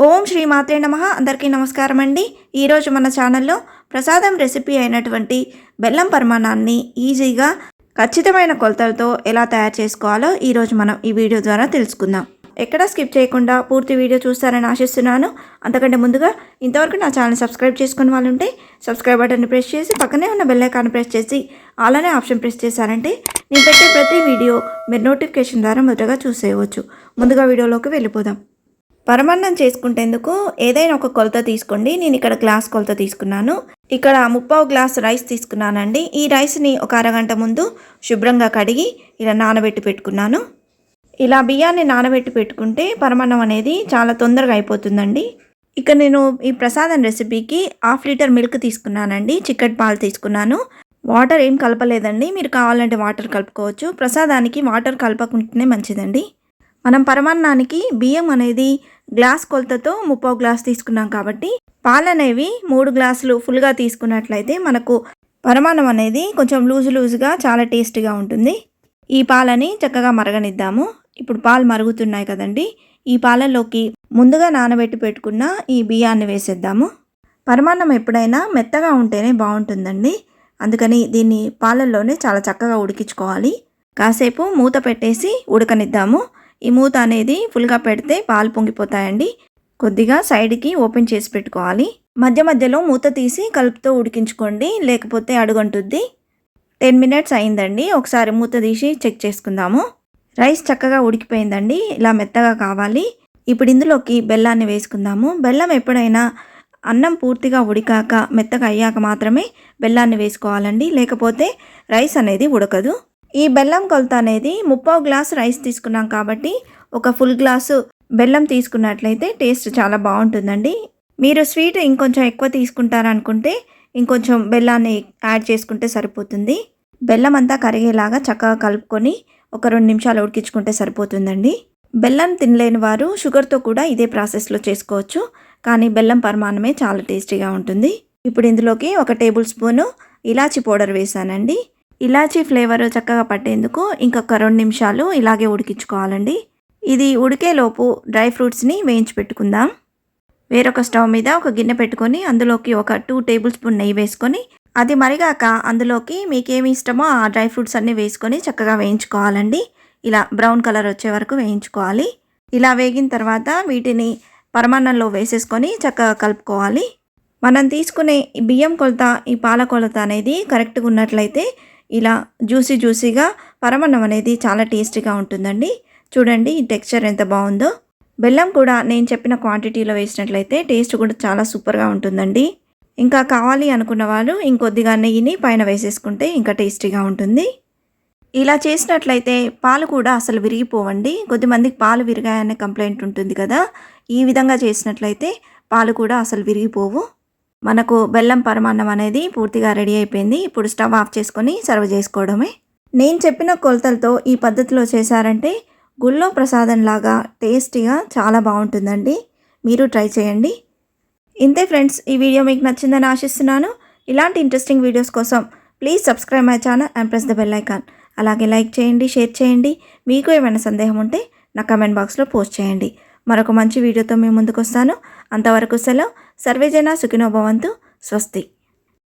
ఓం శ్రీ మాత్రే నమః. అందరికీ నమస్కారం అండి. ఈరోజు మన ఛానల్లో ప్రసాదం రెసిపీ అయినటువంటి బెల్లం పరమాన్నాన్ని ఈజీగా ఖచ్చితమైన కొలతలతో ఎలా తయారు చేసుకోవాలో ఈరోజు మనం ఈ వీడియో ద్వారా తెలుసుకుందాం. ఎక్కడ స్కిప్ చేయకుండా పూర్తి వీడియో చూస్తారని ఆశిస్తున్నాను. అంతకంటే ముందుగా ఇంతవరకు నా ఛానల్ సబ్స్క్రైబ్ చేసుకున్న వాళ్ళు ఉంటే సబ్స్క్రైబ్ బటన్ని ప్రెస్ చేసి పక్కనే ఉన్న బెల్ ఐకాన్ ప్రెస్ చేసి ఆల్ అనే ఆప్షన్ ప్రెస్ చేశారంటే నేను పెట్టే ప్రతి వీడియో మీరు నోటిఫికేషన్ ద్వారా మొదటగా చూసేయవచ్చు. ముందుగా వీడియోలోకి వెళ్ళిపోదాం. పరమాన్నం చేసుకుంటేందుకు ఏదైనా ఒక కొలత తీసుకోండి. నేను ఇక్కడ గ్లాస్ కొలత తీసుకున్నాను. ఇక్కడ 3/4 గ్లాస్ రైస్ తీసుకున్నానండి. ఈ రైస్ని ఒక అరగంట ముందు శుభ్రంగా కడిగి ఇలా నానబెట్టి పెట్టుకున్నాను. ఇలా బియ్యాన్ని నానబెట్టి పెట్టుకుంటే పరమాన్నం అనేది చాలా తొందరగా అయిపోతుందండి. ఇక నేను ఈ ప్రసాదం రెసిపీకి 1/2 లీటర్ మిల్క్ తీసుకున్నానండి. చిక్కటి పాలు తీసుకున్నాను. వాటర్ ఏం కలపలేదండి. మీరు కావాలంటే వాటర్ కలుపుకోవచ్చు. ప్రసాదానికి వాటర్ కలపకుంటేనే మంచిదండి. మనం పరమాన్నానికి బియ్యం అనేది గ్లాస్ కొలతతో 3/4 గ్లాస్ తీసుకున్నాం కాబట్టి పాలు అనేవి 3 గ్లాసులు ఫుల్గా తీసుకున్నట్లయితే మనకు పరమాన్నం అనేది కొంచెం లూజుగా చాలా టేస్టీగా ఉంటుంది. ఈ పాలని చక్కగా మరగనిద్దాము. ఇప్పుడు పాలు మరుగుతున్నాయి కదండి. ఈ పాలలోకి ముందుగా నానబెట్టి పెట్టుకున్న ఈ బియ్యాన్ని వేసేద్దాము. పరమాన్నం ఎప్పుడైనా మెత్తగా ఉంటేనే బాగుంటుందండి. అందుకని దీన్ని పాలల్లోనే చాలా చక్కగా ఉడికించుకోవాలి. కాసేపు మూత పెట్టేసి ఉడకనిద్దాము. ఈ మూత అనేది ఫుల్గా పెడితే పాలు పొంగిపోతాయండి. కొద్దిగా సైడ్కి ఓపెన్ చేసి పెట్టుకోవాలి. మధ్య మధ్యలో మూత తీసి కలుపుతో ఉడికించుకోండి, లేకపోతే అడుగంటుద్ది. 10 మినిట్స్ అయిందండి. ఒకసారి మూత తీసి చెక్ చేసుకుందాము. రైస్ చక్కగా ఉడికిపోయిందండి. ఇలా మెత్తగా కావాలి. ఇప్పుడు ఇందులోకి బెల్లాన్ని వేసుకుందాము. బెల్లం ఎప్పుడైనా అన్నం పూర్తిగా ఉడికాక మెత్తగా అయ్యాక మాత్రమే బెల్లాన్ని వేసుకోవాలండి, లేకపోతే రైస్ అనేది ఉడకదు. ఈ బెల్లం కొలత అనేది 3/4 గ్లాసు రైస్ తీసుకున్నాం కాబట్టి ఒక ఫుల్ గ్లాసు బెల్లం తీసుకున్నట్లయితే టేస్ట్ చాలా బాగుంటుందండి. మీరు స్వీట్ ఇంకొంచెం ఎక్కువ తీసుకుంటారనుకుంటే ఇంకొంచెం బెల్లాన్ని యాడ్ చేసుకుంటే సరిపోతుంది. బెల్లం అంతా కరిగేలాగా చక్కగా కలుపుకొని ఒక 2 నిమిషాలు ఉడికించుకుంటే సరిపోతుందండి. బెల్లం తినలేని వారు షుగర్తో కూడా ఇదే ప్రాసెస్లో చేసుకోవచ్చు. కానీ బెల్లం పరమాన్నమే చాలా టేస్టీగా ఉంటుంది. ఇప్పుడు ఇందులోకి 1 టేబుల్ స్పూను ఇలాచీ పౌడర్ వేసానండి. ఇలాచీ ఫ్లేవర్ చక్కగా పట్టేందుకు ఇంకొక 2 నిమిషాలు ఇలాగే ఉడికించుకోవాలండి. ఇది ఉడికేలోపు డ్రై ఫ్రూట్స్ని వేయించి పెట్టుకుందాం. వేరొక స్టవ్ మీద ఒక గిన్నె పెట్టుకొని అందులోకి ఒక 2 టేబుల్ స్పూన్ నెయ్యి వేసుకొని అది మరిగాక అందులోకి మీకేమి ఇష్టమో ఆ డ్రై ఫ్రూట్స్ అన్నీ వేసుకొని చక్కగా వేయించుకోవాలండి. ఇలా బ్రౌన్ కలర్ వచ్చే వరకు వేయించుకోవాలి. ఇలా వేగిన తర్వాత వీటిని పరమాన్నంలో వేసేసుకొని చక్కగా కలుపుకోవాలి. మనం తీసుకునే బియ్యం కొలత ఈ పాల కొలత అనేది కరెక్ట్గా ఉన్నట్లయితే ఇలా జ్యూసీగా పరమాన్నం అనేది చాలా టేస్టీగా ఉంటుందండి. చూడండి ఈ టెక్స్చర్ ఎంత బాగుందో. బెల్లం కూడా నేను చెప్పిన క్వాంటిటీలో వేసినట్లయితే టేస్ట్ కూడా చాలా సూపర్గా ఉంటుందండి. ఇంకా కావాలి అనుకున్న వాళ్ళు ఇంకొద్దిగా నెయ్యిని పైన వేసేసుకుంటే ఇంకా టేస్టీగా ఉంటుంది. ఇలా చేసినట్లయితే పాలు కూడా అసలు విరిగిపోవండి. కొద్దిమందికి పాలు విరిగాయనే కంప్లైంట్ ఉంటుంది కదా. ఈ విధంగా చేసినట్లయితే పాలు కూడా అసలు విరిగిపోవు. మనకు బెల్లం పరమాన్నం అనేది పూర్తిగా రెడీ అయిపోయింది. ఇప్పుడు స్టవ్ ఆఫ్ చేసుకొని సర్వ్ చేసుకోవడమే. నేను చెప్పిన కొలతలతో ఈ పద్ధతిలో చేశారంటే గుళ్ళో ప్రసాదంలాగా టేస్టీగా చాలా బాగుంటుందండి. మీరు ట్రై చేయండి. ఇంతే ఫ్రెండ్స్, ఈ వీడియో మీకు నచ్చిందని ఆశిస్తున్నాను. ఇలాంటి ఇంట్రెస్టింగ్ వీడియోస్ కోసం please subscribe my channel and press the bell icon. అలాగే లైక్ చేయండి, షేర్ చేయండి. మీకు ఏమైనా సందేహం ఉంటే నా కమెంట్ బాక్స్లో పోస్ట్ చేయండి. మరొక మంచి వీడియోతో మేము ముందుకు వస్తాను. అంతవరకు సెలవు. సర్వేజన సుఖినో భవంతు. స్వస్తి.